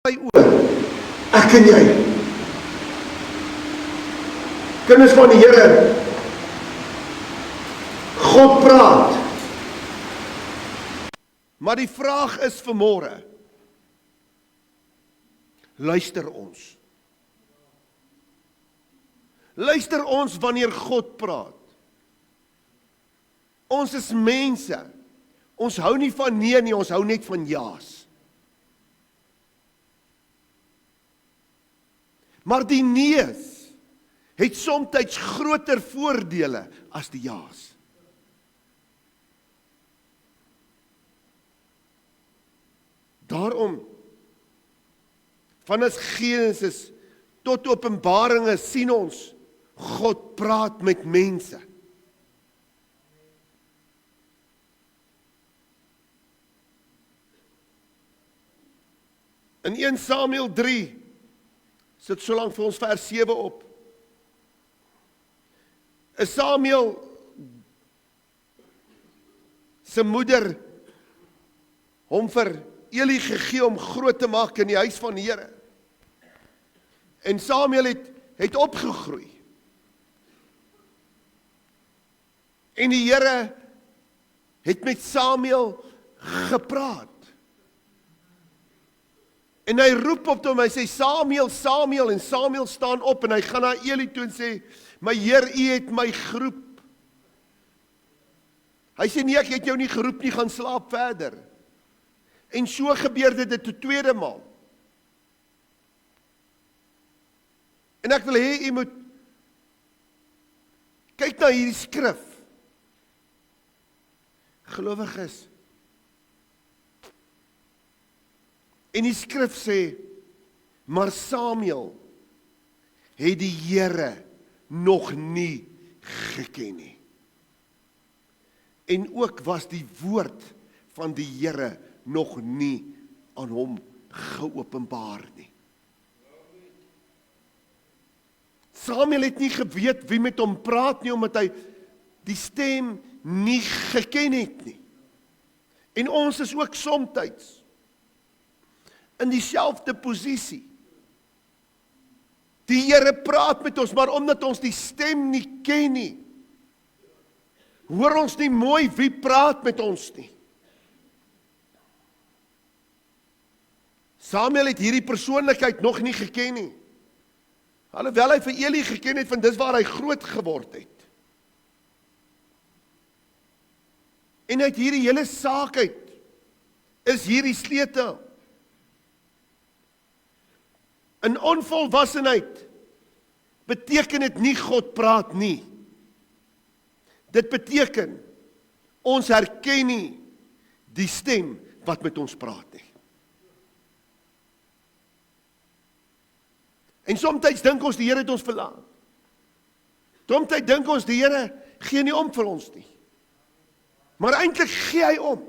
Ek en jy, kinders van die Here, God praat. Maar die vraag is vanmôre, luister ons? Luister ons wanneer God praat? Ons is mense. Ons hou nie van nee nie, ons hou net van ja's. Maar die nee's het soms groter voordele as die ja's. Daarom, vanaf Genesis tot Openbaringe sien ons, God praat met mense. In 1 Samuel 3, sit so lank vir ons vers 7 op. Is Samuel sy moeder hom vir Eli gegee om groot te maak in die huis van die Here. En Samuel het opgegroei. En die Here het met Samuel gepraat. En hy roep op hom, hy sê, Samuel, Samuel, en Samuel staan op, en hy gaan na Eli toe en sê, my Heer, U het my geroep. Hy sê, nee, ek het jou nie geroep nie, gaan slaap verder. En so gebeur dit 'n tweede maal. En ek wil hê, u moet kyk na hierdie skrif. Gelowiges. En die skrif sê, maar Samuel het die Here nog nie geken nie. En ook was die woord van die Here nog nie aan hom geopenbaar nie. Samuel het nie geweet wie met hom praat nie, omdat hy die stem nie geken het nie. En ons is ook soms in dieselfde posisie. Die Here praat met ons, maar omdat ons die stem nie ken nie, hoor ons nie mooi wie praat met ons nie. Samuel het hierdie persoonlikheid nog nie geken nie. Alhoewel hy vir Eli geken het, want dis waar hy groot geword het. En uit hierdie hele saak uit, is hierdie sleutel. In onvolwassenheid beteken dit nie God praat nie. Dit beteken ons herken nie die stem wat met ons praat nie. En soms dink ons die Here het ons verlaat. Soms dink ons die Here gee nie om vir ons nie. Maar eintlik gee hy om.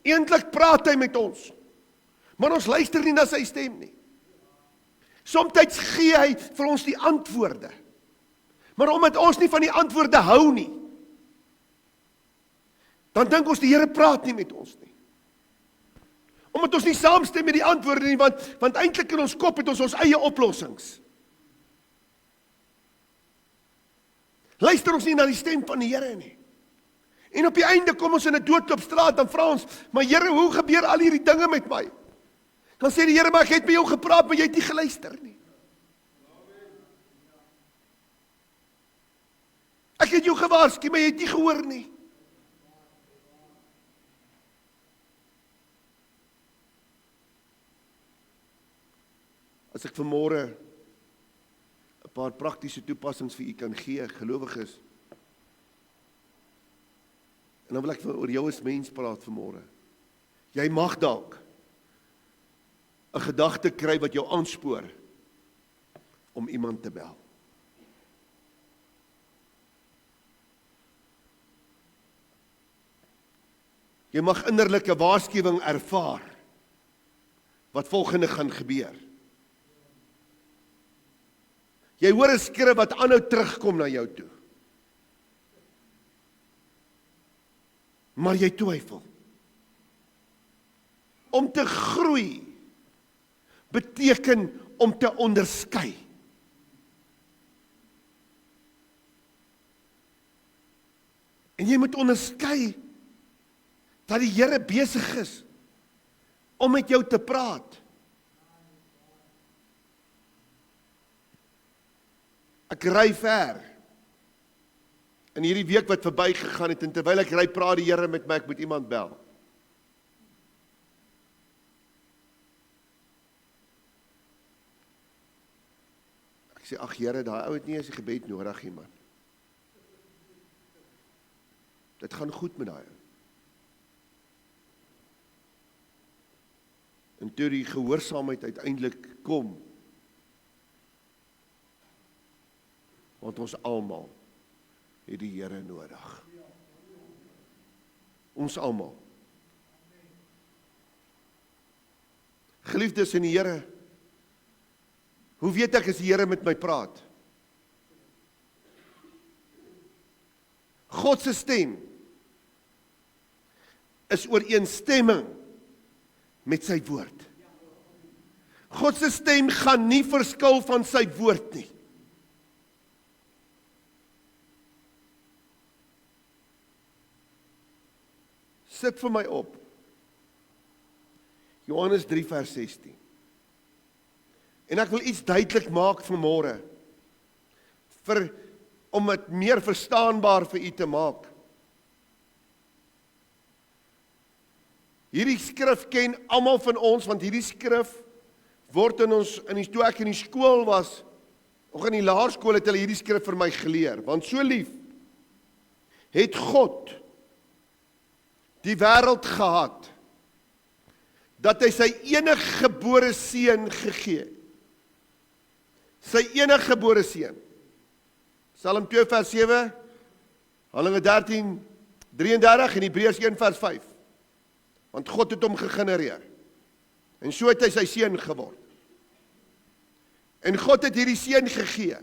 Eintlik praat hy met ons. Maar ons luister nie na sy stem nie. Soms gee hy vir ons die antwoorde. Maar omdat ons nie van die antwoorde hou nie, dan dink ons die Here praat nie met ons nie. Omdat ons nie saamstem met die antwoorde nie, want eintlik in ons kop het ons eie oplossings. Luister ons nie na die stem van die Here nie. En op die einde kom ons in 'n doodloopstraat, dan vra ons, maar Here, hoe gebeur al hierdie dinge met my? Dan sê die Here, maar ek het met jou gepraat, maar jy het nie geluister nie. Ek het jou gewaarsku, maar jy het nie gehoor nie. As ek vanmôre 'n paar praktiese toepassings vir u kan gee, gelowiges. En dan wil ek oor jou as mens praat vanmôre. Jy mag dalk 'n gedagte kry wat jou aanspoor om iemand te bel. Jy mag innerlike waarskuwing ervaar wat volgende gaan gebeur. Jy hoor 'n skrif wat aanhou terugkom na jou toe. Maar jy twyfel. Om te groei beteken om te onderskei. En jy moet onderskei dat die Here besig is om met jou te praat. Ek ry ver in hierdie week wat verby gegaan het, en terwyl ek ry, praat die Here met my, ek moet iemand bel. Ek sê, ag Here, daai ou het nie eens 'n gebed nodig nie, man. Dit gaan goed met daai ou. En toe die gehoorsaamheid uiteindelik kom, want ons almal het die Here nodig. Ons almal. Geliefdes in die Here, hoe weet ek as die Here met my praat? God se stem is ooreenstemming met sy woord. God se stem gaan nie verskil van sy woord nie. Sit vir my op. Johannes 3 vers 16. En ek wil iets duidelik maak vanmôre, om dit meer verstaanbaar vir u te maak. Hierdie skrif ken almal van ons, want hierdie skrif word toe ek in die skool was, of in die laerskool het hulle hierdie skrif vir my geleer, want so lief het God die wêreld gehad, dat hy sy enige gebore seun gegee het. Sy enige gebore seun. Psalm 2 vers 7, Handelinge 13, 33 en Hebreërs 1 vers 5. Want God het hom gegenereer. En so het hy sy seun geword. En God het hierdie seun gegee,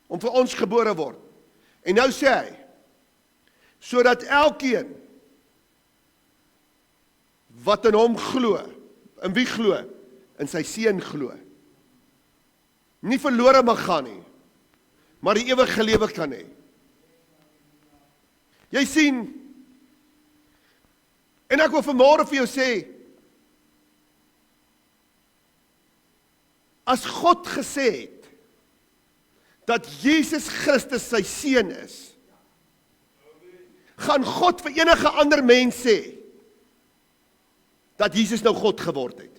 om vir ons gebore word. En nou sê hy, sodat elkeen, wat in hom glo, in wie glo? In sy seun glo. Nie verlore mag gaan nie, maar die ewige lewe kan hê. Jy sien, en ek wil vanmôre vir jou sê, as God gesê het, dat Jesus Christus sy seun is, gaan God vir enige ander mens sê, dat Jesus nou God geword het.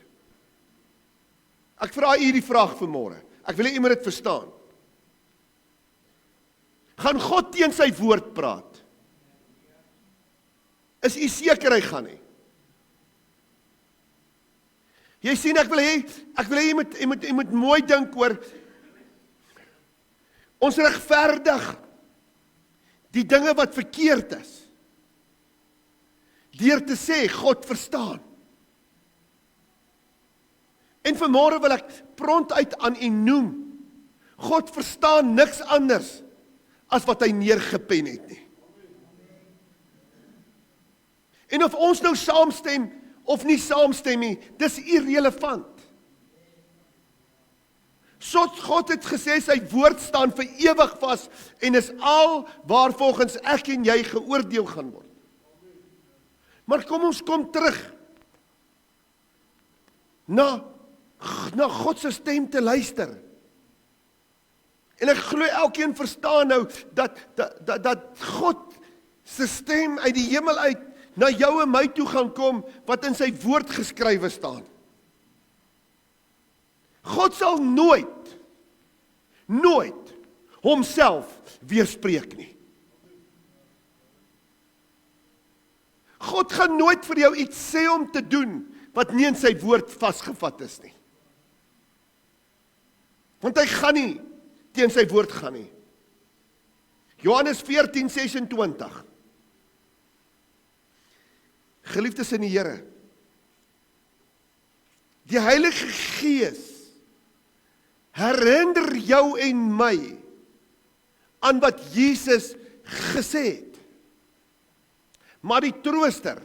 Ek vra u die vraag vanmôre. Ek wil hê u moet dit verstaan. Gaan God teen sy woord praat? Is u seker hy gaan nie? Jy sien, ek wil hê jy moet mooi dink oor, ons regverdig die dinge wat verkeerd is, deur te sê, God verstaan. En vanmôre wil ek prontuit aan u noem, God verstaan niks anders as wat hy neergepen het nie. En of ons nou saamstem of nie saamstem nie, dis irrelevant. God het gesê sy woord staan vir ewig vas en is al waar volgens ek en jy geoordeel gaan word. Maar kom ons kom terug na God se stem te luister. En ek glo elkeen verstaan nou dat God se stem uit die hemel uit na jou en my toe gaan kom wat in sy woord geskrywe staan. God sal nooit homself weerspreek nie. God gaan nooit vir jou iets sê om te doen wat nie in sy woord vasgevat is nie. Want hy gaan nie teen sy woord gaan nie. Johannes 14:26. Geliefdes in die Here, die Heilige Gees herinner jou en my aan wat Jesus gesê het. Maar die Trooster,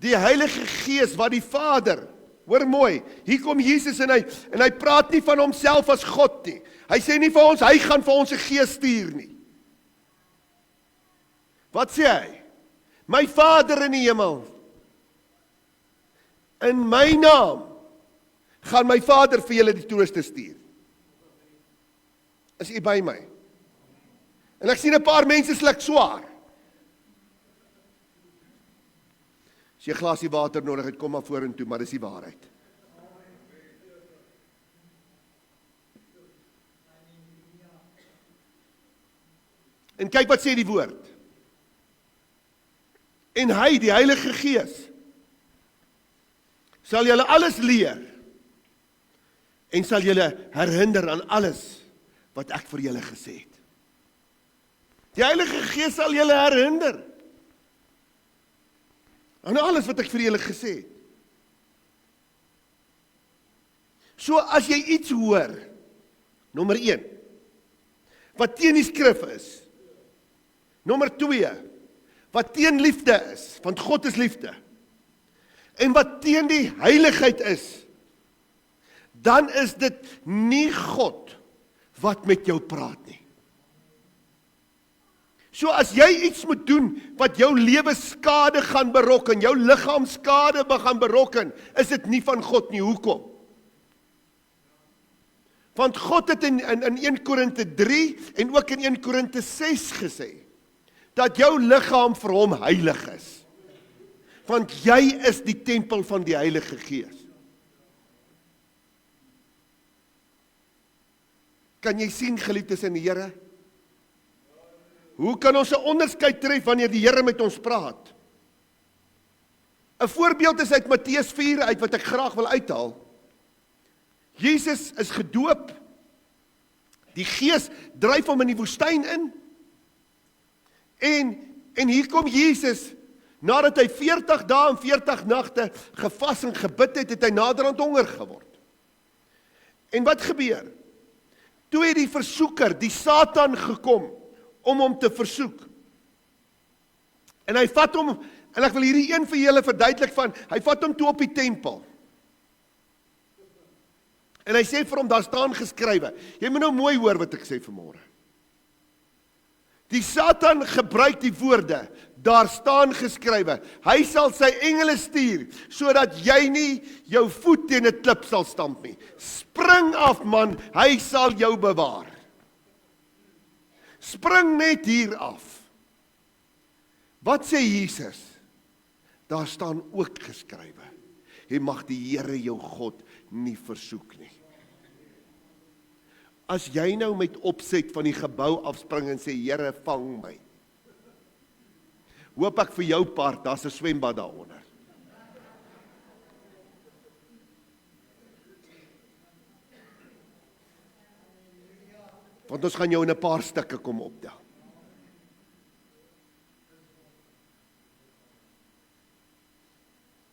die Heilige Gees wat die Vader Hoor mooi, hier kom Jesus en hy praat nie van homself as God nie. Hy sê nie vir ons, hy gaan vir ons 'n gees stuur nie. Wat sê hy? My Vader in die hemel, in my naam, gaan my Vader vir julle die Trooster stuur. Is u by my? En ek sien 'n paar mense sluk swaar. As jy 'n glasie water nodig het, kom maar vorentoe, maar dis die waarheid. En kyk wat sê die woord. En hy, die Heilige Gees, sal julle alles leer en sal julle herinner aan alles wat ek vir julle gesê het. Die Heilige Gees sal julle herinner aan alles wat ek vir julle gesê het. So as jy iets hoor, nommer 1, wat teen die skrif is, nommer 2, wat teen liefde is, want God is liefde, en wat teen die heiligheid is, dan is dit nie God wat met jou praat nie. So as jy iets moet doen wat jou lewe skade gaan berokken, jou liggaam skade gaan berokken, is dit nie van God nie. Hoekom? Want God het in 1 Korinte 3 en ook in 1 Korinte 6 gesê, dat jou liggaam vir hom heilig is. Want jy is die tempel van die Heilige Gees. Kan jy sien, geliefdes in die Here? Hoe kan ons 'n onderskeid tref wanneer die Here met ons praat? 'n voorbeeld is uit Matteus 4 uit wat ek graag wil uithaal. Jesus is gedoop. Die Gees dryf hom in die woestyn in. En hier kom Jesus, nadat hy 40 dae en 40 nagte gevas en gebid het, het hy naderhand honger geword. En wat gebeur? Toe het die versoeker, die Satan gekom, om hom te versoek. En hy vat hom, en ek wil hierdie een vir julle verduidelik van, hy vat hom toe op die tempel. En hy sê vir hom, daar staan geskrywe, jy moet nou mooi hoor wat ek sê vanmôre. Die Satan gebruik die woorde, daar staan geskrywe, hy sal sy engele stuur, sodat jy nie jou voet teen 'n klip sal stamp nie. Spring af man, hy sal jou bewaar. Spring net hier af. Wat sê Jesus? Daar staan ook geskrywe, jy mag die Here jou God nie versoek nie. As jy nou met opset van die gebou afspring en sê, Here, vang my. Hoop ek vir jou part, daar's 'n swembad daaronder. Want ons gaan jou in 'n paar stukke kom optel.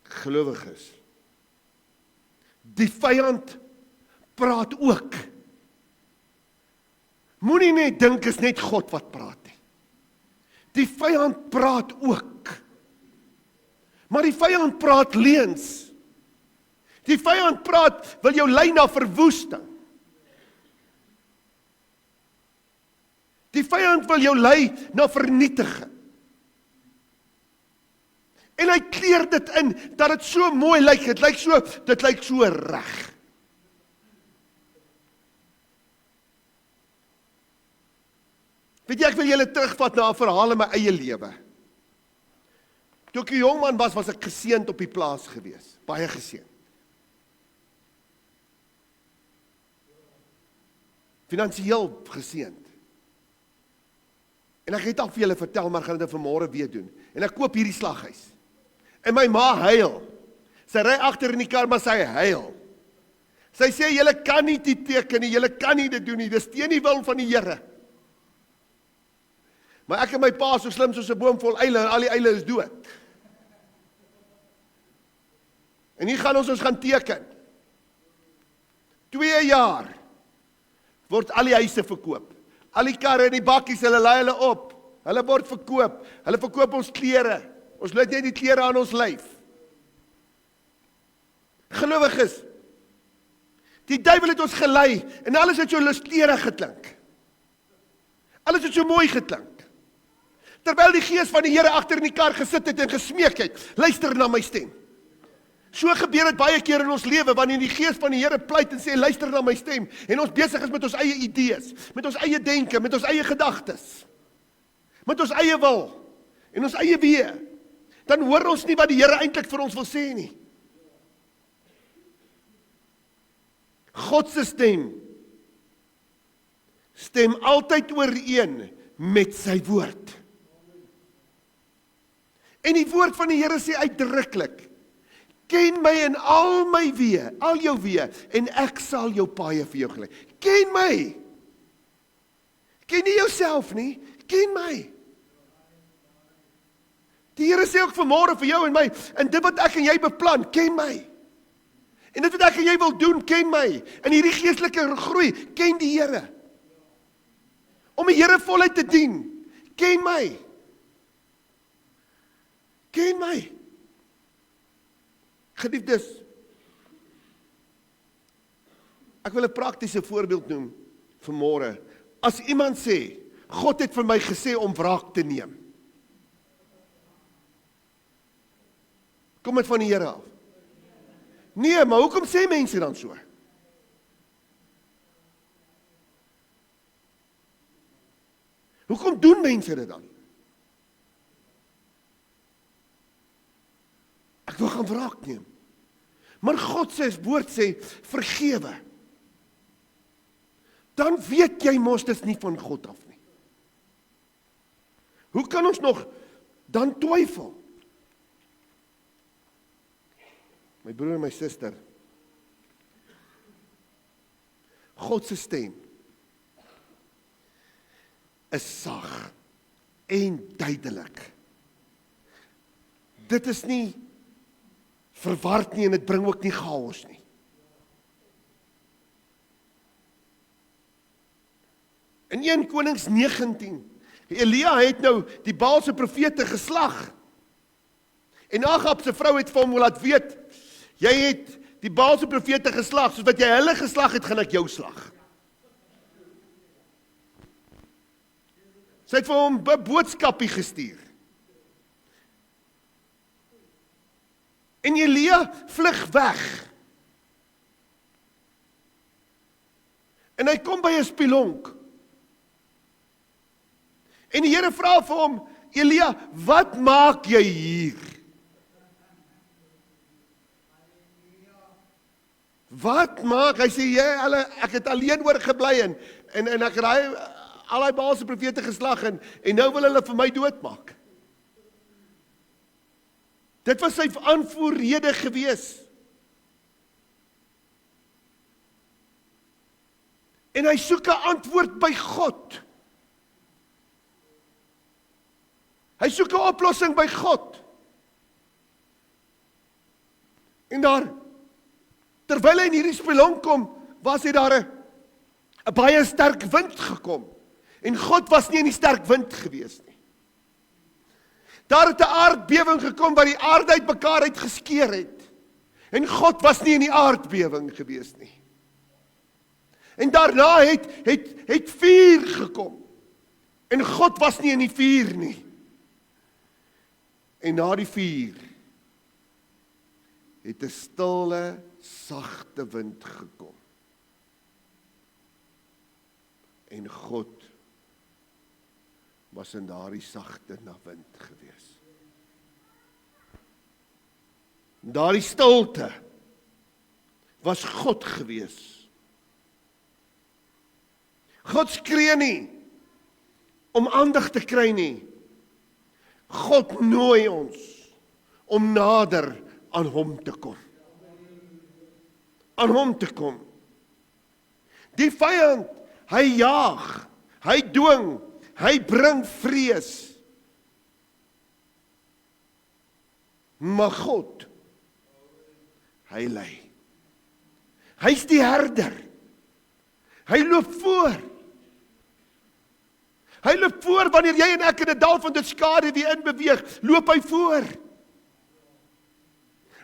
Gelowiges, die vyand praat ook. Moenie net dink is net God wat praat nie. Die vyand praat ook. Maar die vyand praat leuns. Die vyand praat, wil jou lei na verwoesting. Die vyand wil jou lei na vernietiging. En hy kleer dit in, dat dit so mooi lyk, dit lyk so reg. Weet jy, ek wil julle terugvat na 'n verhaal in my eie lewe. Toe ek 'n jong man was ek geseënd op die plaas gewees, baie geseënd. Finansiëel geseënd. En ek het al vir julle vertel, maar gaan dit vanmôre weer doen. En ek koop hierdie slaghuis. En my ma huil. Sy ry agter in die kar, maar sy huil. Sy sê, julle kan nie dit teken nie, julle kan nie dit doen nie, dis teen die wil van die Here. Maar ek en my pa so slim soos 'n boom vol eile, en al die eile is dood. En hier gaan ons gaan teken. 2 jaar word al die huise verkoop. Al die karre en die bakkies, hulle laai hulle op. Hulle word verkoop. Hulle verkoop ons klere. Ons laat net die klere aan ons lyf. Gelowiges, die duiwel het ons gelei, en alles het so lustig geklink. Alles het so mooi geklink. Terwyl die gees van die Here agter in die kar gesit het en gesmeek het, luister na my stem. So gebeur dit baie keer in ons lewe, wanneer die gees van die Here pleit en sê, luister na my stem, en ons besig is met ons eie idees, met ons eie denke, met ons eie gedagtes, met ons eie wil, en ons eie wee, dan hoor ons nie wat die Here eintlik vir ons wil sê nie. God se stem altyd ooreen met sy woord. En die woord van die Here sê uitdruklik, ken my in al my wee, al jou wee, en ek sal jou paaie vir jou gelei. Ken my. Ken nie jouself nie, ken my. Die Here sê ook vanmôre vir jou en my, en dit wat ek en jy beplan, ken my. En dit wat ek en jy wil doen, ken my. In hierdie geestelike groei, ken die Here. Om die Here voluit te dien, ken my. Ken my. Geliefdes, ek wil 'n praktiese voorbeeld noem vanmôre. As iemand sê, God het vir my gesê om wraak te neem. Kom dit van die Here af? Nee, maar hoekom sê mense dan so? Hoekom doen mense dit dan? Ek wil gaan wraak neem. Maar God se woord sê, vergewe. Dan weet jy mos dis nie van God af nie. Hoe kan ons nog dan twyfel? My broer en my suster, God se stem is sag en duidelik. Dit is nie verward nie en dit bring ook nie chaos nie. In 1 Konings 19, Elia het nou die Baalse profete geslag. En Agab se vrou het vir hom laat weet, jy het die Baalse profete geslag, soos wat jy hulle geslag het, gaan ek jou slag. Sy het vir hom 'n boodskapie gestuur. En Elia vlug weg. En hy kom by 'n spilonk. En die Here vra vir hom, Elia, wat maak jy hier? Wat maak? Hy sê, ek het alleen oorgebly en ek het al die Baalse profete geslag en nou wil hulle vir my doodmaak. Dit was sy aanvoerrede gewees. En hy soek 'n antwoord by God. Hy soek 'n oplossing by God. En daar, terwyl hy in hierdie spelonk kom, was hy daar 'n baie sterk wind gekom. En God was nie in die sterk wind gewees nie. Daar het 'n aardbewing gekom wat die aarde uitmekaar uitgeskeur het. En God was nie in die aardbewing gewees nie. En daarna het vuur gekom. En God was nie in die vuur nie. En na die vuur het 'n stille, sagte wind gekom. En God was in daardie sagte wind gewees. Daardie stilte was God gewees. God skree nie om aandag te kry nie. God nooi ons om nader aan hom te kom. Aan hom te kom. Die vyand, hy jaag, hy dwing, hy bring vrees. Maar God, hy lei. Hy's die herder. Hy loop voor. Hy loop voor wanneer jy en ek in 'n dal van doodskade weer in beweeg, loop hy voor.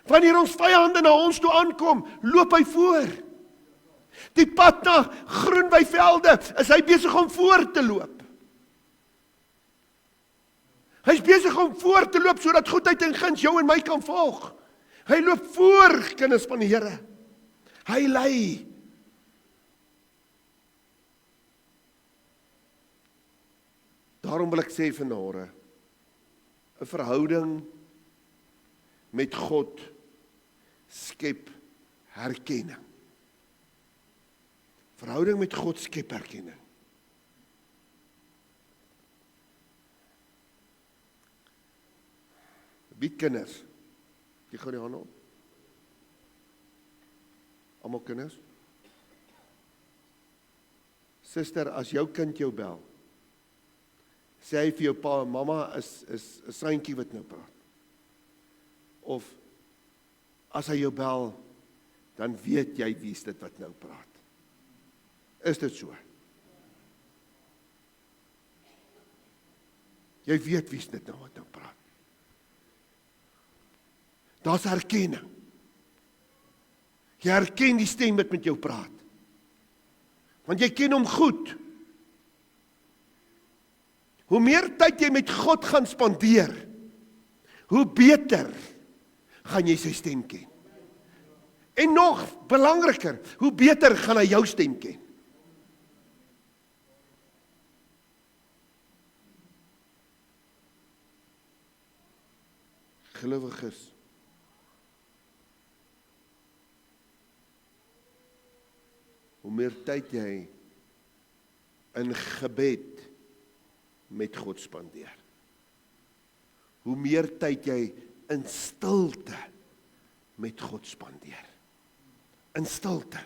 Wanneer ons vyande na ons toe aankom, loop hy voor. Die pad na groen weivelde, is hy besig om voor te loop. Hy is besig om voor te loop, sodat goedheid en guns jou en my kan volg. Hy loop voor, kinders van die Here. Hy lei. Daarom wil ek sê vanmôre, 'n verhouding met God skep herkenning. Verhouding met God skep herkenning. Wie kinders? Jy gaan die hande op. Almal kinders? Suster, as jou kind jou bel, sê hy vir jou pa, mamma is 'n seintjie wat nou praat. Of as hy jou bel, dan weet jy wie is dit wat nou praat. Is dit so? Jy weet wie is dit nou wat nou praat. Daar's herkenning. Jy herken die stem wat met jou praat. Want jy ken hom goed. Hoe meer tyd jy met God gaan spandeer, hoe beter gaan jy sy stem ken. En nog belangriker, hoe beter gaan hy jou stem ken. Gelowiges, hoe meer tyd jy in gebed met God spandeer, hoe meer tyd jy in stilte met God spandeer. In stilte.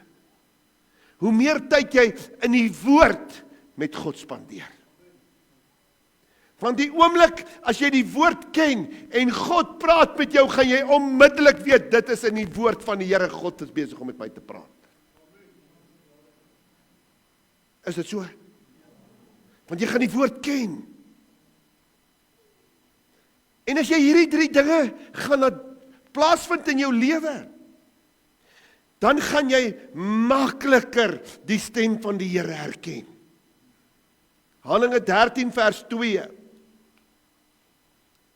Hoe meer tyd jy in die woord met God spandeer. Want die oomblik as jy die woord ken en God praat met jou, gaan jy onmiddellik weet dit is in die woord van die Here. God is besig om met my te praat. Is dit so? Want jy gaan die woord ken. En as jy hierdie 3 dinge gaan laat plaasvind in jou lewe, dan gaan jy makliker die stem van die Here herken. Handelinge 13 vers 2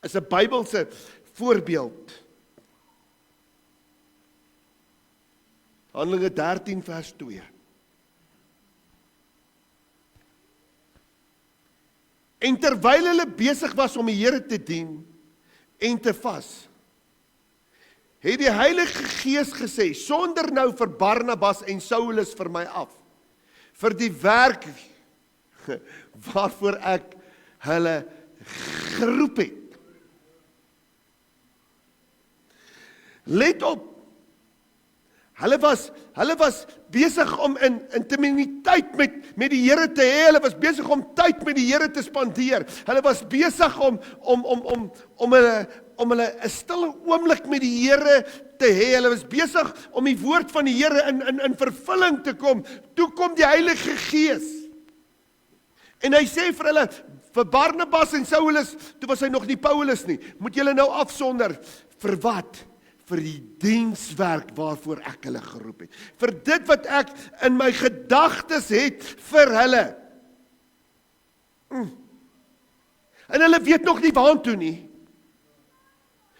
is 'n Bybelse voorbeeld. Handelinge 13 vers 2. En terwyl hulle besig was om die Here te dien en te vas, het die Heilige Gees gesê, sonder nou vir Barnabas en Saulus vir my af, vir die werk waarvoor ek hulle geroep het. Let op, hulle was besig om in intimiteit met die Here te hê, hulle was besig om tyd met die Here te spandeer, hulle was besig om hulle 'n stille oomblik met die Here te hê, hulle was besig om die woord van die Here in vervulling te kom. Toe kom die Heilige Gees, en hy sê vir hulle, vir Barnabas en Saulus, toe was hy nog nie Paulus nie, moet julle nou afsonder, vir wat? Vir die dienswerk waarvoor ek hulle geroep het. Vir dit wat ek in my gedagtes het vir hulle. En hulle weet nog nie waartoe nie.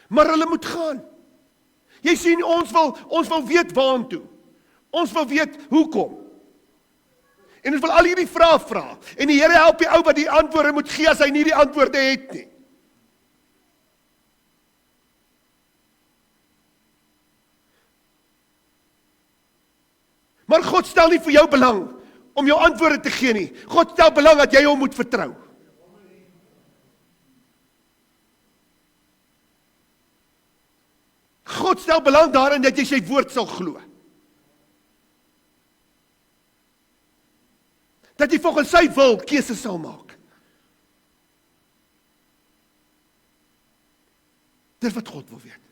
Maar hulle moet gaan. Jy sien, ons wil weet waartoe. Ons wil weet hoekom. En ons wil al hierdie vrae vra. En die Here help die ou wat die antwoorde moet gee as hy nie die antwoorde het nie. Maar God stel nie vir jou belang om jou antwoorde te gee nie. God stel belang dat jy hom moet vertrou. God stel belang daarin dat jy sy woord sal glo. Dat jy volgens sy wil keuse sal maak. Dis wat God wil weet.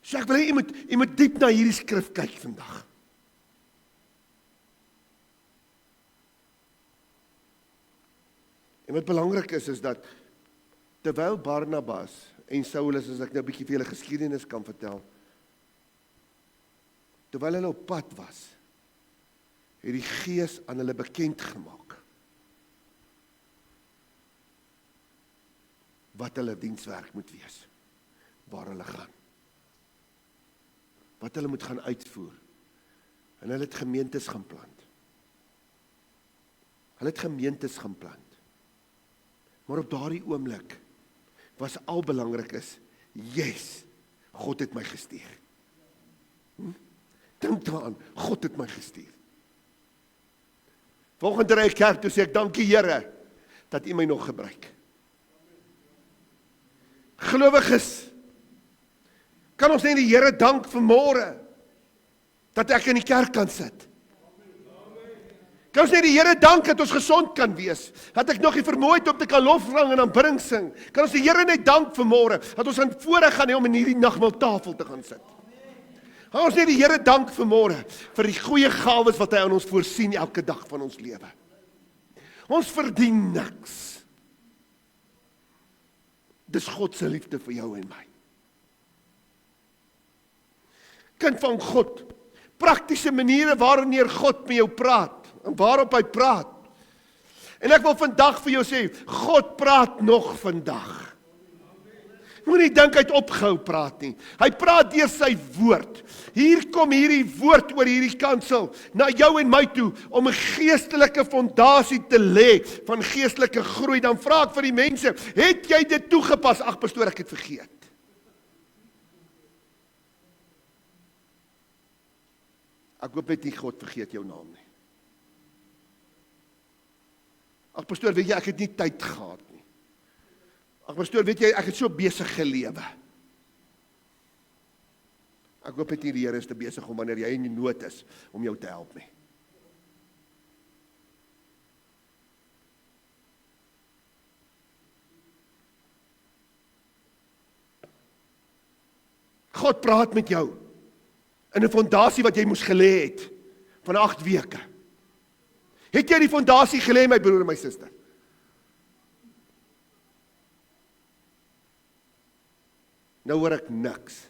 So ek wil hê jy moet diep na hierdie skrif kyk vandag. En wat belangrik is dat terwyl Barnabas en Saulus, as ek nou 'n bietjie vir julle geskiedenis kan vertel. Terwyl hulle op pad was, het die Gees aan hulle bekend gemaak wat hulle dienswerk moet wees, waar hulle gaan, wat hulle moet gaan uitvoer. En hulle het gemeentes gaan plant. Hulle het gemeentes gaan plant. Maar op daardie oomblik was al belangrik is, yes, God het my gestuur. Dink daaraan, God het my gestuur. Volgende ry kerk toe sê ek, dankie Here, dat U my nog gebruik. Gelowiges, kan ons net die Here dank vanmôre, dat ek in die kerk kan sit. Kan ons net die Here dank dat ons gesond kan wees, dat ek nog die vermoë het om te kan lofrang en aanbidding sing. Kan ons die Here net dank vanmôre, dat ons aan voorreg gaan hê om in hierdie nagmaaltafel te gaan sit. Kan ons net die Here dank vanmôre, vir die goeie gawes wat hy aan ons voorsien elke dag van ons lewe. Ons verdien niks. Dis God se liefde vir jou en my. Kind van God, praktiese maniere waarin God met jou praat, en waarop hy praat. En ek wil vandag vir jou sê, God praat nog vandag. Moenie dink hy het opgehou praat nie. Hy praat deur sy woord. Hier kom hierdie woord oor hierdie kansel, na jou en my toe, om 'n geestelike fondasie te lê, van geestelike groei. Dan vra ek vir die mense, het jy dit toegepas? Ag pastoor, ek het vergeet. Ek hoop net nie God vergeet jou naam nie. Ag pastoor, weet jy, ek het nie tyd gehad nie. Ag pastoor, weet jy, ek het so besig gelewe. Ek hoop net nie die Here is te besig om wanneer jy in die nood is, om jou te help nie. God praat met jou in 'n fondasie wat jy moes gelê het van 8 weke. Het jy die fondasie gelê, my broer en my suster? Nou hoor ek niks.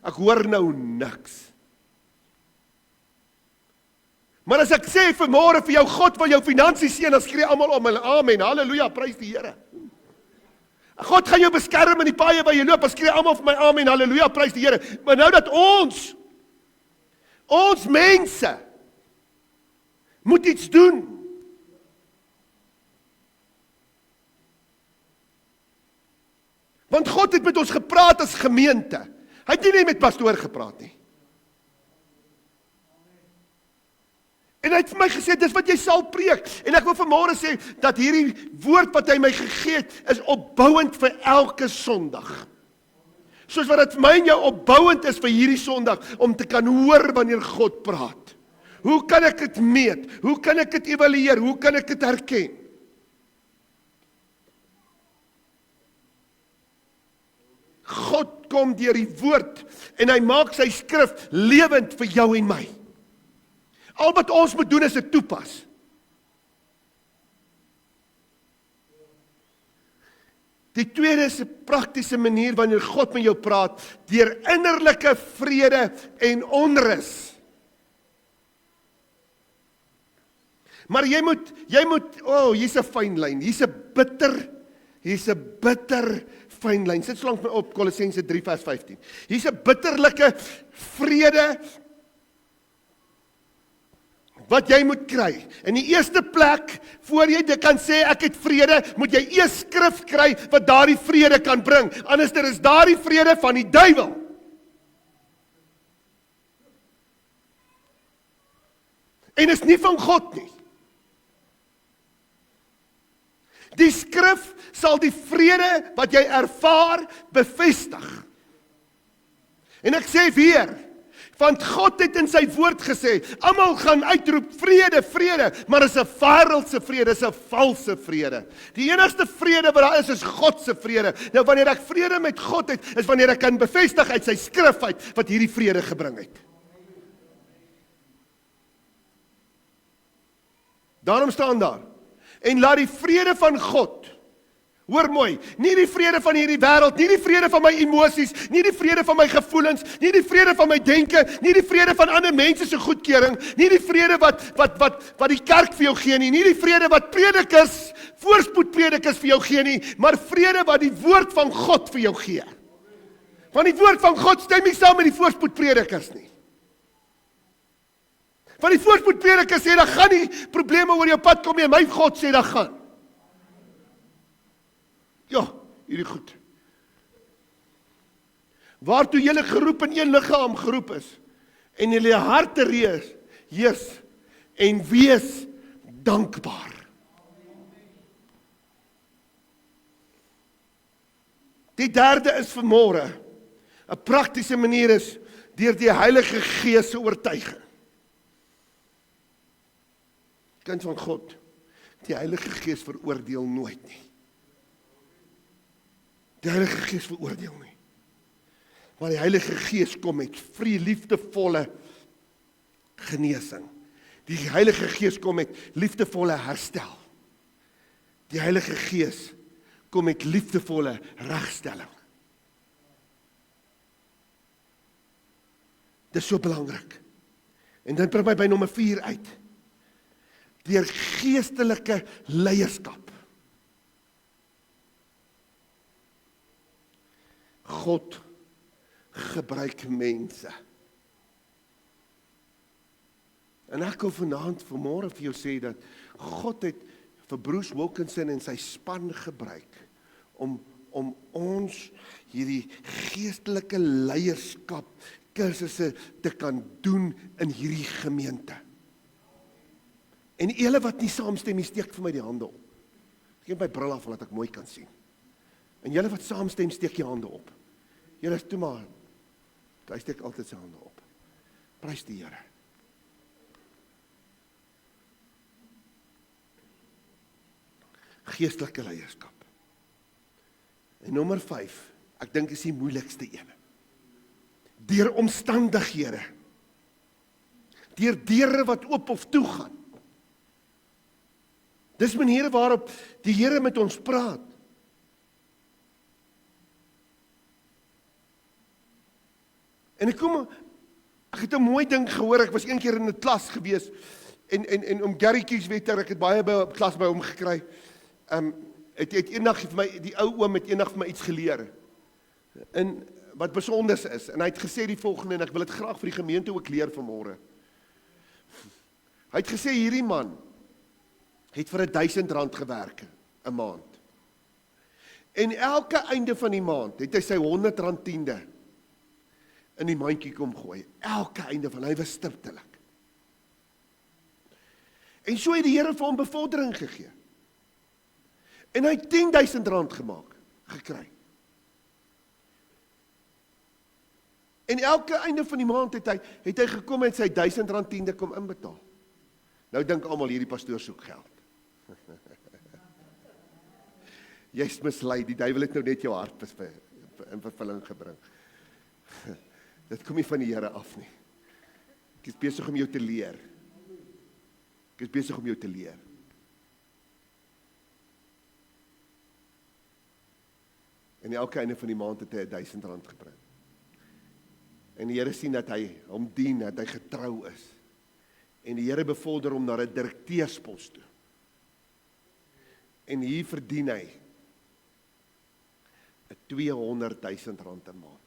Ek hoor nou niks. Maar as ek sê vanmôre vir jou, God wil jou finansies seën, dan skree almal om hulle amen. Halleluja, prys die Here. God gaan jou beskerm in die paaie waar jy loop, dan skree almal vir my amen. Halleluja, prys die Here. Maar nou dat ons mense moet iets doen. Want God het met ons gepraat as gemeente. Hy het nie net met pastoor gepraat nie. En hy het vir my gesê, dis wat jy sal preek. En ek wil vanmôre sê, dat hierdie woord wat hy my gegee het, is opbouend vir elke Sondag. Soos wat dit vir my en jou opbouend is vir hierdie Sondag, om te kan hoor wanneer God praat. Hoe kan ek dit meet? Hoe kan ek dit evalueer? Hoe kan ek dit herken? God kom deur die woord en hy maak sy skrif lewend vir jou en my. Al wat ons moet doen is dit toepas. Die tweede is 'n praktiese manier wanneer God met jou praat, deur innerlike vrede en onrus. Maar jy moet, hier's 'n fyn lyn, hier's 'n bitter fyn lyn. Sit so lank my op, Kolossense 3 vers 15. Hier's 'n bitterlike vrede wat jy moet kry. In die eerste plek, voor jy dit kan sê ek het vrede, moet jy eers skrif kry wat daardie vrede kan bring. Anders is daardie vrede van die duiwel. En is nie van God nie. Die skrif sal die vrede wat jy ervaar bevestig. En ek sê weer, want God het in sy woord gesê, almal gaan uitroep vrede, vrede, maar is 'n wêreldse vrede, is 'n valse vrede. Die enigste vrede wat daar is God se vrede. Nou wanneer ek vrede met God het, is wanneer ek kan bevestig uit sy skrif uit wat hierdie vrede gebring het. Daarom staan daar, en laat die vrede van God Hoor mooi, nie die vrede van hierdie wêreld, nie die vrede van my emosies, nie die vrede van my gevoelens, nie die vrede van my denke, nie die vrede van ander mense se goedkeuring, nie die vrede wat die kerk vir jou gee nie, nie die vrede wat predikers, voorspoedpredikers vir jou gee nie, maar vrede wat die woord van God vir jou gee. Want die woord van God stem nie saam met die voorspoedpredikers nie. Want die voorspoedpredikers sê, daar gaan nie probleme oor jou pad kom nie, my God sê, daar gaan. Ja, hierdie goed. Waartoe julle geroep in een liggaam geroep is, en julle harte heers, en wees dankbaar. Die derde is vanmôre, 'n praktiese manier is, deur die Heilige Gees se oortuiging. Kind van God, die Heilige Gees veroordeel nooit nie. Die Heilige Gees veroordeel nie. Maar die Heilige Gees kom met liefdevolle genesing. Die Heilige Gees kom met liefdevolle herstel. Die Heilige Gees kom met liefdevolle regstelling. Dit is so belangrik. En dit bring my by nommer 4 uit. Deur geestelike leierskap. God gebruik mense. En ek wil vanmôre vir jou sê dat God het vir Bruce Wilkinson en sy span gebruik om ons hierdie geestelike leierskap kursusse te kan doen in hierdie gemeente. En julle wat nie saamstem nie, steek vir my die hande op. Ek het my bril af, laat ek mooi kan sien. En julle wat saamstem, steek jy hande op. Julle is toe maar, hy steek altyd sy hande op. Prys die Here. Geestelike leierskap. En nommer 5, ek dink is die moeilikste een. Deur omstandighede. Deur deure wat oop of toe gaan. Dis maniere waarop die Here met ons praat. En ek het 'n mooi ding gehoor, ek was een keer in 'n klas gewees, en om Gary Kieswetter, ek het baie by 'n klas by hom gekry, het eendag vir my, die ou oom het eendag vir my iets geleer, en wat besonders is, en hy het gesê die volgende, en ek wil dit graag vir die gemeente ook leer vanmôre. Hy het gesê, hierdie man, het vir R1000 gewerk, 'n maand. En elke einde van die maand, het hy sy R100 tiende, in die mandjie kom gooi, elke einde van, hy was stiptelik. En so het die Here vir hom bevordering gegee. En hy het R10.000 gekry. En elke einde van die maand het hy gekom en sy R1000 tiende kom inbetaal. Nou dink almal hierdie pastoor soek geld. Jy's mislei, die duiwel het nou net jou hart in vervulling gebring. Dit kom nie van die Here af nie. Ek is besig om jou te leer. En elke einde van die maand het hy R1000 gebring. En die Here sien dat hy hom dien, dat hy getrou is. En die Here bevorder hom na 'n direkteurspos toe. En hier verdien hy R200.000 'n maand.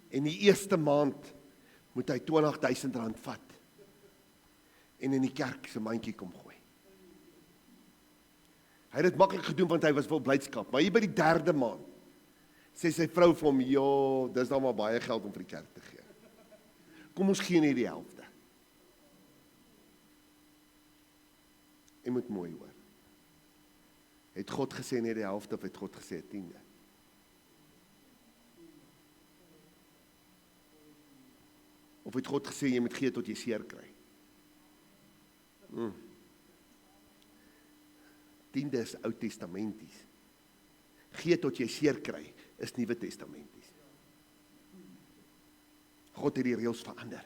En die eerste maand moet hy R20.000 vat en in die kerk se mandjie kom gooi. Hy het dit maklik gedoen want hy was vol blydskap, maar hier by die 3de maand sê sy vrou vir hom, "Jo, dis dan maar baie geld om vir die kerk te gee. Kom ons gee net die helfte." Jy moet mooi hoor. Het God gesê net die helfte of het God gesê 10de? Of het God gesê jy moet gee tot jy seer kry? 10de is Ou Testamenties. Gee tot jy seer kry is Nuwe Testamenties. God het die reëls verander.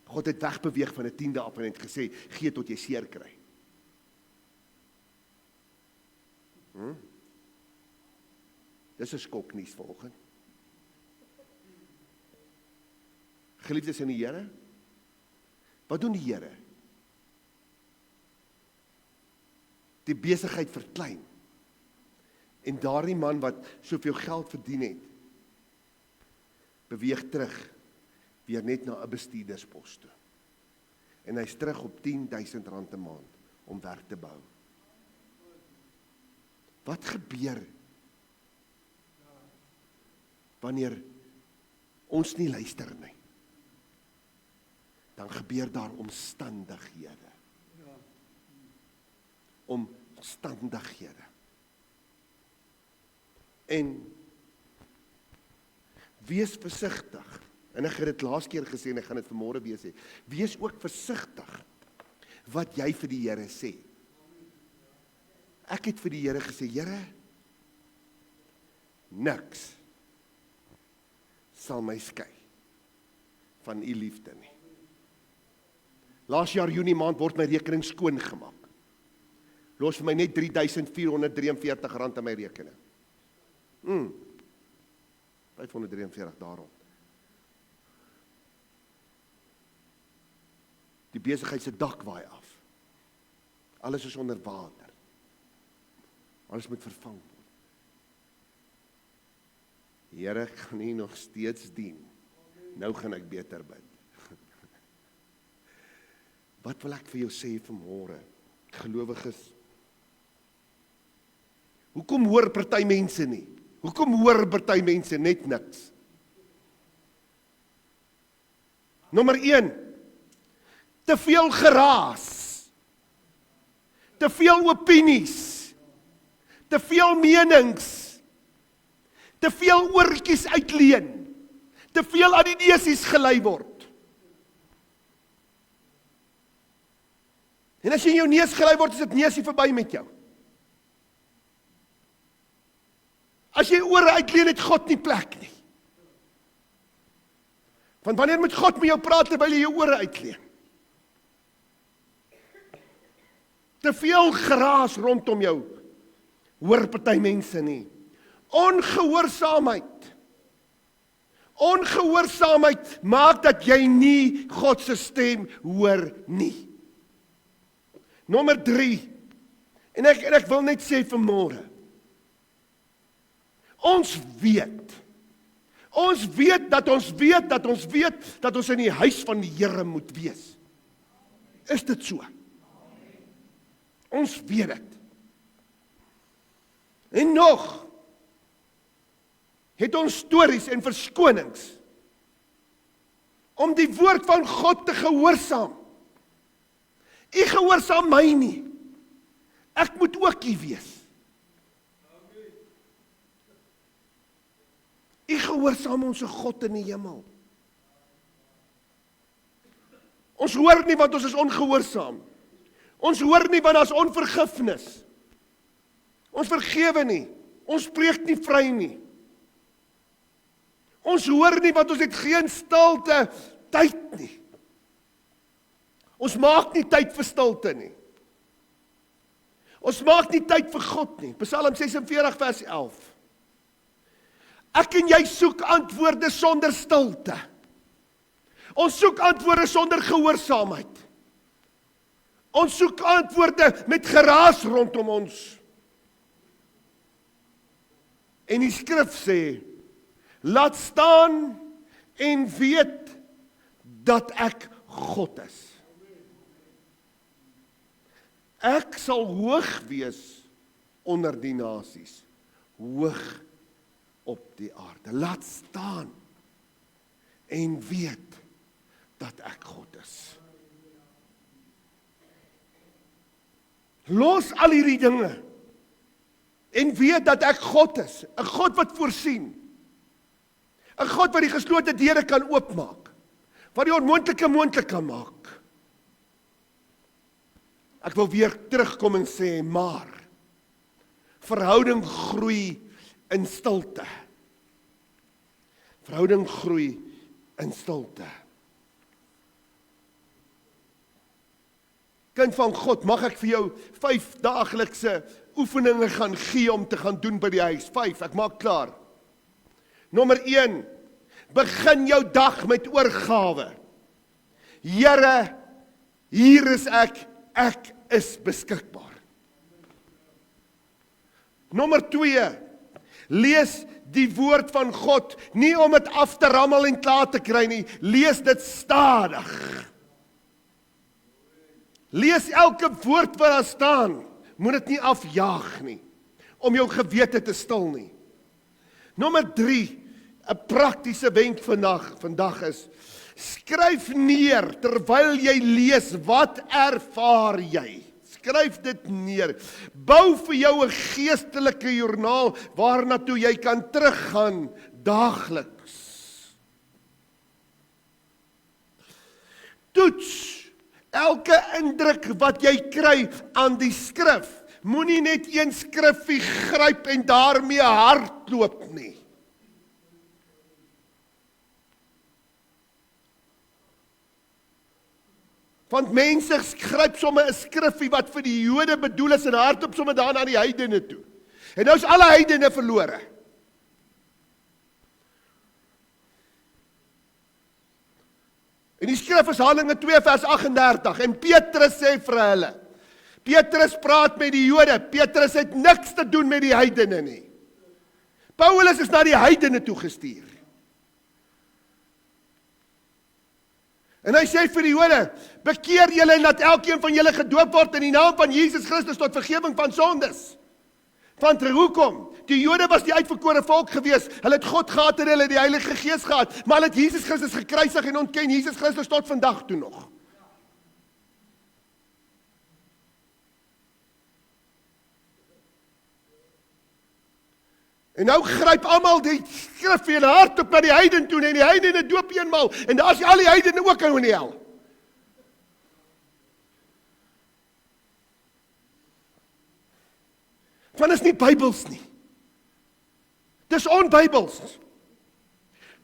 God het wegbeweeg van 'n 10de af en het gesê, gee tot jy seer kry. Dis 'n skoknuus vanoggend. Geliefdes in die Here, wat doen die Here? Die besigheid verklein. En daardie man wat soveel geld verdien het, beweeg terug, weer net na 'n bestuurderspos toe. En hy's terug op R10,000 'n maand om werk te bou. Wat gebeur wanneer ons nie luister nie? Dan gebeur daar omstandighede. Omstandighede. En wees versigtig. En ek het dit laas keer gesê en ek gaan dit vanmôre weer sê. Wees ook versigtig wat jy vir die Here sê. Ek het vir die Here gesê, Here, niks sal my skei van u liefde nie. Laas jaar Junie maand word my rekening skoon gemaak. Los vir my net R3,443 in my rekening. 543 daarom. Die besigheid se dak waai af. Alles is onder water. Alles moet vervang word. Here, ek gaan nie nog steeds dien. Nou gaan ek beter bid. Wat wil ek vir jou sê vanmôre, gelowiges? Hoekom hoor party mense nie? Hoekom hoor party mense net niks? Nommer 1, te veel geraas, te veel opinies, te veel menings, te veel oortjies uitleen, te veel aan die neusies gelei word. En as jy in jou neus gelei word, is dit neusie verby met jou. As jy ore uitleen, het God nie plek nie. Van wanneer moet God met jou praat terwyl jy jou ore uitleen? Te veel geraas rondom jou, hoor party mense nie. Ongehoorsaamheid. Ongehoorsaamheid maak dat jy nie God se stem hoor nie. Nommer 3, en ek wil net sê vanmôre, ons weet dat ons in die huis van die Here moet wees. Is dit so? Ons weet dit. En nog, het ons stories en verskonings om die woord van God te gehoorsaam. U gehoorsaam my nie. Ek moet ook hier wees. U gehoorsaam ons God in die hemel. Ons hoor nie want ons is ongehoorsaam. Ons hoor nie want daar is onvergifnis. Ons vergewe nie. Ons spreek nie vry nie. Ons hoor nie want ons het geen stilte tyd nie. Ons maak nie tyd vir stilte nie. Ons maak nie tyd vir God nie. Psalm 46 vers 11. Ek en jy soek antwoorde sonder stilte. Ons soek antwoorde sonder gehoorsaamheid. Ons soek antwoorde met geraas rondom ons. En die skrif sê, laat staan en weet dat ek God is. Ek sal hoog wees onder die nasies, hoog op die aarde. Laat staan en weet dat ek God is. Los al hierdie dinge en weet dat ek God is. 'n God wat voorsien. 'n God wat die geslote deure kan oopmaak. Wat die onmoontlike moontlik kan maak. Ek wil weer terugkom en sê, maar verhouding groei in stilte. Verhouding groei in stilte. Kind van God, mag ek vir jou 5 daaglikse oefeninge gaan gee om te gaan doen by die huis? 5, ek maak klaar. Nommer 1, begin jou dag met oorgawe. Here, hier is ek is beskikbaar. Nommer 2, lees die woord van God, nie om dit af te rammel en klaar te kry nie, lees dit stadig. Lees elke woord wat daar staan, moet dit nie afjaag nie, om jou gewete te stil nie. Nommer 3, 'n praktiese wenk vandag is, skryf neer terwyl jy lees, wat ervaar jy? Skryf dit neer. Bou vir jou 'n geestelike joernaal waarna toe jy kan teruggaan daagliks. Toets elke indruk wat jy kry aan die skrif. Moenie net een skrifgie gryp en daarmee hardloop nie. Want mense gryp sommer 'n skrifgie wat vir die Jode bedoel is en hardloop sommer daar na die heidene toe. En nou is alle heidene verlore. En die skrif is Handelinge 2 vers 38 en Petrus sê vir hulle, Petrus praat met die Jode, Petrus het niks te doen met die heidene nie. Paulus is na die heidene toe gestuur. En hy sê vir die Jode, bekeer julle en laat elkeen van julle gedoop word in die naam van Jesus Christus tot vergifnis van sondes. Want hoekom? Die Jode was die uitverkore volk gewees, hulle het God gehad en hulle het die Heilige Gees gehad, maar hulle het Jesus Christus gekruisig en ontken Jesus Christus tot vandag toe nog. En nou gryp almal die skrif en hardop na die heiden toe en die heidene doop eenmaal en daar is al die heidene ook in die hel. Want is nie Bybels nie. Dis onbybels.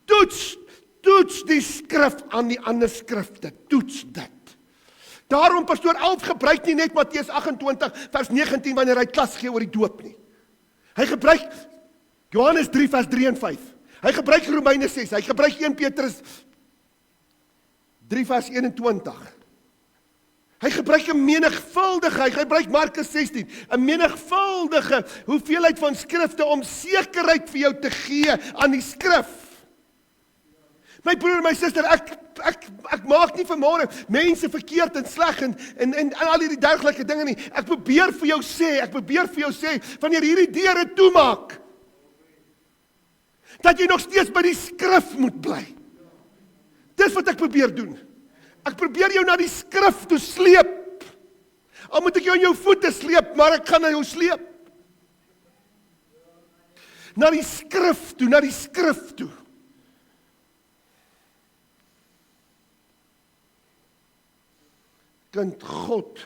Toets die skrif aan die ander skrifte. Toets dit. Daarom pastoor Alf gebruik nie net Matteus 28 vers 19 wanneer hy klas gee oor die doop nie. Hy gebruik Johannes 3 vers 3 en 5. Hy gebruik Romeine 6, hy gebruik 1 Petrus 3 vers 21. Hy gebruik 'n menigvuldige, hy gebruik Markus 16, 'n menigvuldige hoeveelheid van skrifte om sekerheid vir jou te gee aan die skrif. My broer en my suster, ek maak nie vanmôre mense verkeerd en sleg en al hierdie dergelike dinge nie. Ek probeer vir jou sê, wanneer hierdie deure toemaak, dat jy nog steeds by die skrif moet bly. Dis wat ek probeer doen. Ek probeer jou na die skrif toe sleep. Al moet ek jou in jou voete sleep, maar ek gaan na jou sleep. Na die skrif toe. Kind, God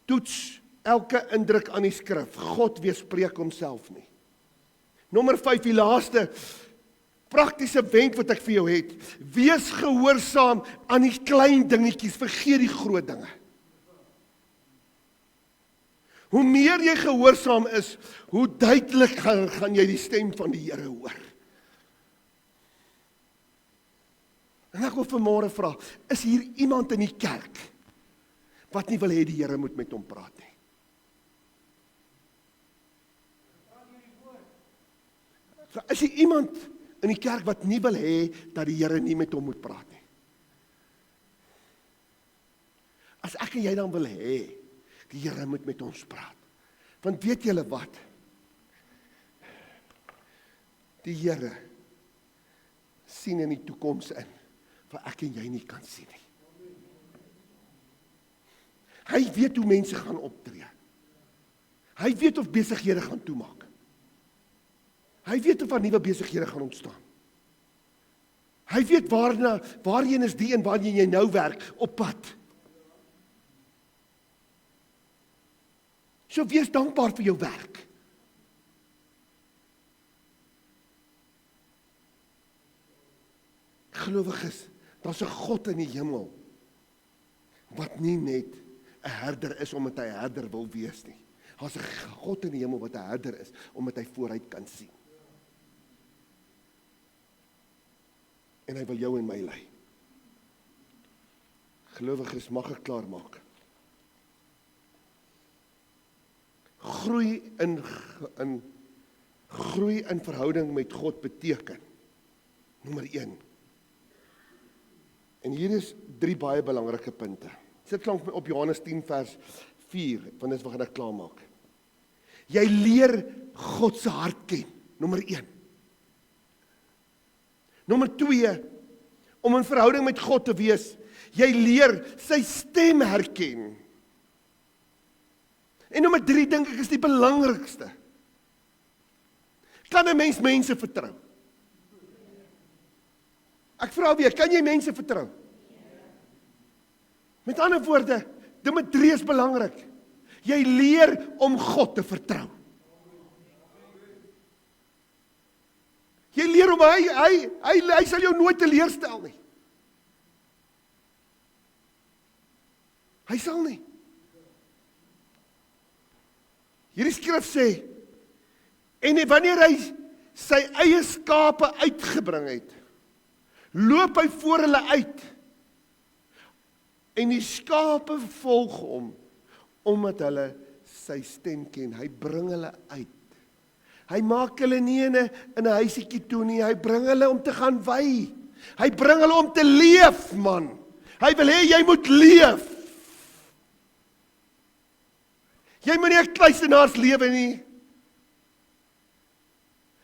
toets elke indruk aan die skrif. God weerspreek homself nie. Nommer 5, die laaste praktiese wenk wat ek vir jou het. Wees gehoorsaam aan die klein dingetjies, vergeet die groot dinge. Hoe meer jy gehoorsaam is, hoe duidelik gaan jy die stem van die Here hoor. En ek wil vanmôre vra, is hier iemand in die kerk wat nie wil hê die Here moet met hom praat nie? Is hier iemand in die kerk wat nie wil hê dat die Here nie met hom moet praat nie? As ek en jy dan wil hê, die Here moet met ons praat. Want weet julle wat? Die Here sien in die toekoms in, wat ek en jy nie kan sien nie. Hy weet hoe mense gaan optree. Hy weet of besighede gaan toemaak. Hy weet of daar nuwe besighede gaan ontstaan. Hy weet waarheen is die en waarheen jy nou werk op pad. So wees dankbaar vir jou werk. Gelowiges, daar's 'n God in die hemel wat nie net 'n herder is omdat hy 'n herder wil wees nie. Daar's 'n God in die hemel wat 'n herder is, omdat hy vooruit kan sien. En hy wil jou en my lei. Gelowiges, mag ek klaar maak. Groei in verhouding met God beteken, nommer 1. En hier is 3 baie belangrike punte. Sit langs my op Johannes 10 vers 4, want dit is wat ek klaar maak. Jy leer God se hart ken, nommer 1. Nommer 2, om in verhouding met God te wees, jy leer sy stem herken. En nommer 3 dink ek is die belangrikste. Kan 'n mens mense vertrou? Ek vra weer, kan jy mense vertrou? Met ander woorde, nommer 3 is belangrik. Jy leer om God te vertrou. Jy leer om hy sal jou nooit teleurstel nie. Hy sal nie. Hierdie skrif sê, en wanneer hy sy eie skape uitgebring het, loop hy voor hulle uit, en die skape volg hom, omdat hulle sy stem ken. Hy bring hulle uit. Hy maak hulle nie in 'n huisiekie toe nie, hy bring hulle om te gaan wy. Hy bring hulle om te leef, man. Hy wil hê jy moet leef. Jy moet nie 'n kluisenaars lewe nie.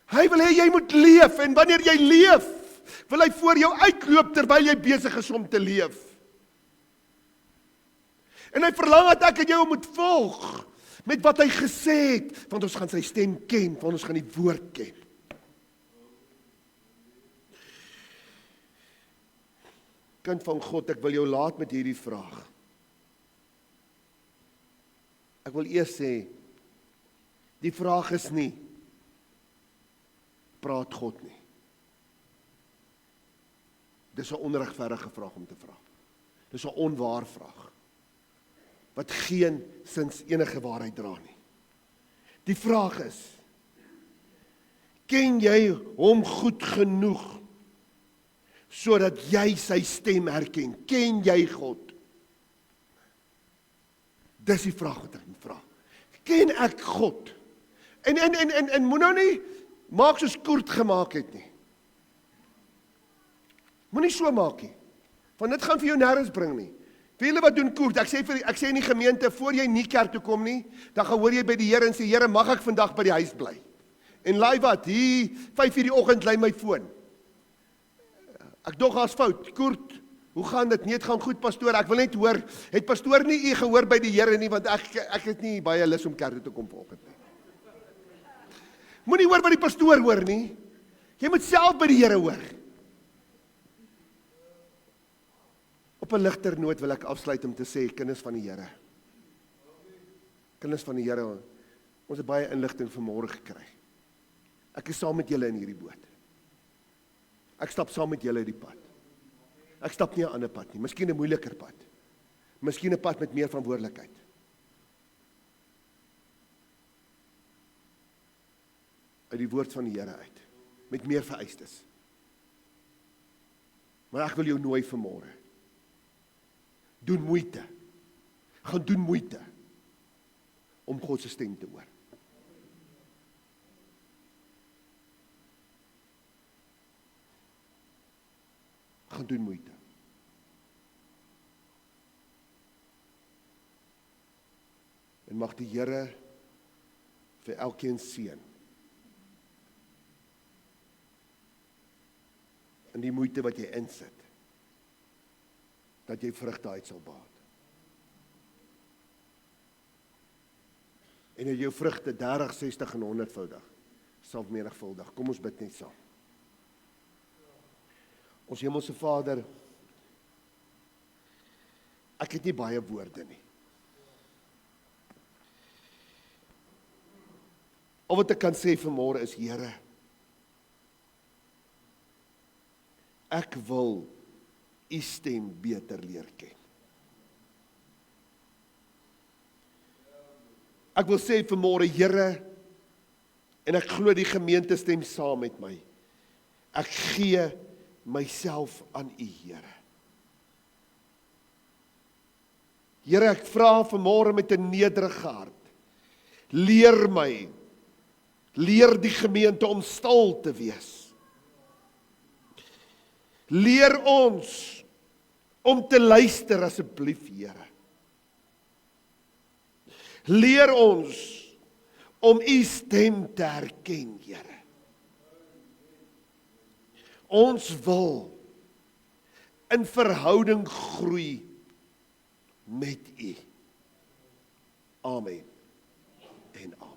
Hy wil hê jy moet leef, en wanneer jy leef, wil hy voor jou uitloop terwyl jy besig is om te leef. En hy verlang dat ek en jou moet volg met wat hy gesê het, want ons gaan sy stem ken, want ons gaan die woord ken. Kind van God, ek wil jou laat met hierdie vraag. Ek wil eers sê, die vraag is nie, praat God nie. Dis 'n onregverdige vraag om te vra. Dis 'n onwaar vraag, wat geen sins enige waarheid dra nie. Die vraag is, ken jy hom goed genoeg, sodat jy sy stem herken? Ken jy God? Dis die vraag wat ek moet vra. Ken ek God? En moet nou nie maak soos Koert gemaak het nie. Moenie so maak nie. Want dit gaan vir jou nêrens bring nie. Vir julle wat doen Koert, ek sê in die gemeente, voor jy nie kerk toe kom nie, dan gaan hoor jy by die Here en sê, Here, mag ek vandag by die huis bly? En laai wat, hier 5:00 die oggend lei my foon. Ek dog daar's fout. Koert, hoe gaan dit? Nee, dit gaan goed, pastoor. Ek wil net hoor, het pastoor nie u gehoor by die Here nie, want ek het nie baie lus om kerk toe te kom vanoggend nie. Moenie hoor wat die pastoor hoor nie. Jy moet self by die Here hoor. Op 'n ligter noot wil ek afsluit om te sê, kinders van die Here. Kinders van die Here, ons het baie inligting vanmôre gekry. Ek is saam met julle in hierdie boot. Ek stap saam met julle die pad. Ek stap nie 'n ander pad nie, miskien 'n moeiliker pad. Miskien 'n pad met meer verantwoordelikheid. Uit die woord van die Here uit, met meer vereistes. Maar ek wil jou nooi vanmôre. Doen moeite. Gaan doen moeite om God se stem te hoor. Gaan doen moeite. En mag die Here vir elkeen seën in die moeite wat jy insit, dat jy vrugte uit sal baat. En dat jou vrugte 30, 60 en 100voudig sal menigvuldig. Kom ons bid net saam. Ons hemelse Vader, ek het nie baie woorde nie. Al wat ek kan sê vanmôre is, Here, ek wil u stem beter leer ken. Ek wil sê vanmôre, Here, en ek glo die gemeente stem saam met my. Ek gee myself aan U, Here. Here, ek vra vanmôre met 'n nederige hart. Leer my, leer die gemeente om stil te wees. Leer ons om te luister asseblief, Here. Leer ons om U stem te herken, Here. Ons wil in verhouding groei met U. Amen en amen.